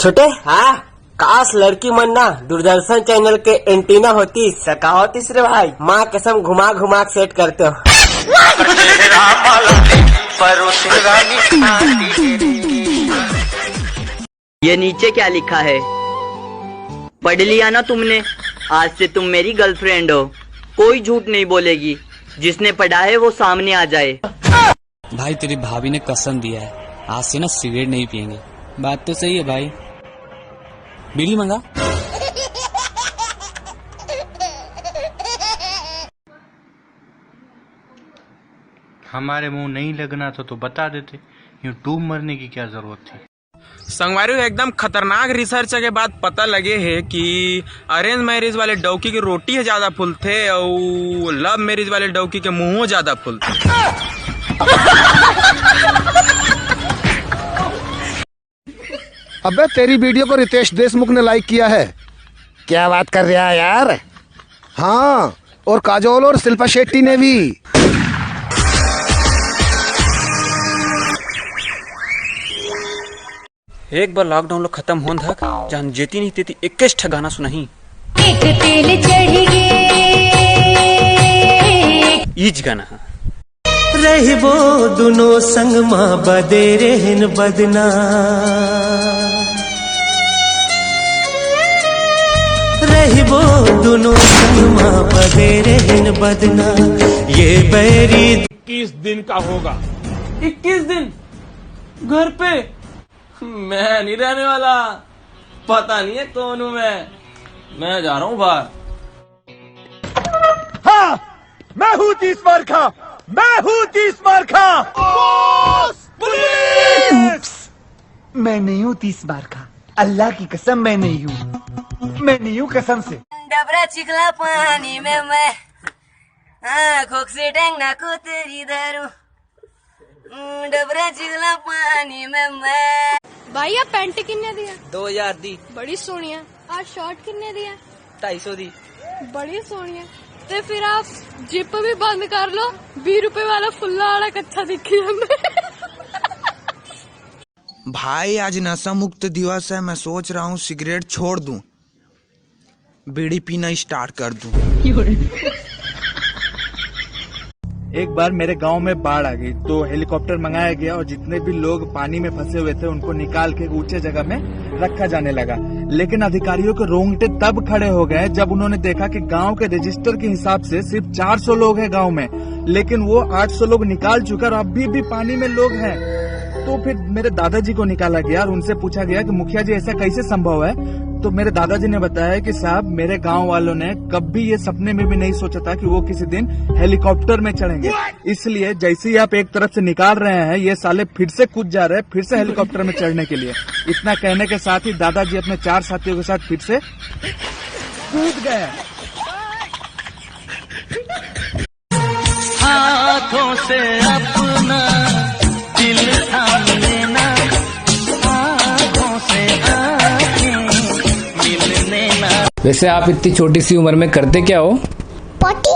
छोटे हाँ काश लड़की मन ना दूरदर्शन चैनल के एंटीना होती सका होतीस रे भाई। माँ कसम घुमा घुमा सेट करते हो। ये नीचे क्या लिखा है? पढ़ लिया ना तुमने? आज से तुम मेरी गर्लफ्रेंड हो। कोई झूठ नहीं बोलेगी। जिसने पढ़ा है वो सामने आ जाए। भाई तेरी भाभी ने कसम दिया है आज से ना सिगरेट नहीं पियेंगे। बात तो सही है भाई। बीड़ी मंगा। हमारे मुंह नहीं लगना था तो बता देते, यूं डूब मरने की क्या जरूरत थी। संगवारी एकदम खतरनाक रिसर्च के बाद पता लगे है कि अरेंज मैरिज वाले डौकी की रोटी है ज्यादा फूलते और लव मैरिज वाले डौकी के मुंह ज्यादा फूलते। अबे तेरी वीडियो को रितेश देशमुख ने लाइक किया है। क्या बात कर रहा है यार? हाँ, और काजोल और शिल्पा शेट्टी ने भी। एक बार लॉकडाउन लोग खत्म होन था जान जेती नहीं तेती 21 गाना सुनाही। एक तेल चढ़ी ईज गाना रहबो दुनो संग माँ बदे रहन बदना। रहबो दुनो संग माँ बदे रहन बदना। ये बैरी 21 दिन का होगा। 21 दिन घर पे मैं नहीं रहने वाला। पता नहीं है कौन हूँ मैं जा रहा हूँ बाहर। हाँ, मैं हूँ 30 बार खा। मैं हूँ 30 बार खा। मैं नहीं हूँ 30 बार खा। अल्लाह की कसम मैं नहीं हूँ। मैं नहीं हूँ कसम से। डबरा चिखला पानी में मैं आँखों से टेंगना को तेरी दारू। डबरा चिखला पानी में मैं। भाई आप पैंट किन्ने दिया? 2000 दी। बड़ी सोहनी है। आज शर्ट किन्ने दिया? 250 दी। बड़ी सोहनी है। तो फिर आप जिप भी बंद कर लो। 20 रुपए वाला फुल्ला आड़ा कच्चा दिखी हमें। भाई आज नशा मुक्त दिवस है। मैं सोच रहा हूँ सिगरेट छोड़ दूं, बीड़ी पीना स्टार्ट कर दूं। एक बार मेरे गांव में बाढ़ आ गई तो हेलीकॉप्टर मंगाया गया और जितने भी लोग पानी में फंसे हुए थे उनको निकाल के ऊंचे जगह में रखा जाने लगा। लेकिन अधिकारियों के रोंगटे तब खड़े हो गए जब उन्होंने देखा कि गांव के रजिस्टर के हिसाब से सिर्फ 400 लोग हैं गांव में, लेकिन वो 800 लोग निकाल चुका और अभी भी पानी में लोग हैं। तो फिर मेरे दादाजी को निकाला गया और उनसे पूछा गया कि मुखिया जी ऐसा कैसे संभव है? तो मेरे दादाजी ने बताया कि साहब मेरे गांव वालों ने कभी ये सपने में भी नहीं सोचा था कि वो किसी दिन हेलीकॉप्टर में चढ़ेंगे। इसलिए जैसे ही आप एक तरफ से निकाल रहे हैं ये साले फिर से कूद जा रहे हैं फिर से हेलीकॉप्टर में चढ़ने के लिए। इतना कहने के साथ ही दादाजी अपने 4 साथियों के साथ फिर से कूद गए। हाथों से अपना दिल थाम लेना, आँखों से आँखें मिलने ना। वैसे आप इतनी छोटी सी उम्र में करते क्या हो? पॉटी।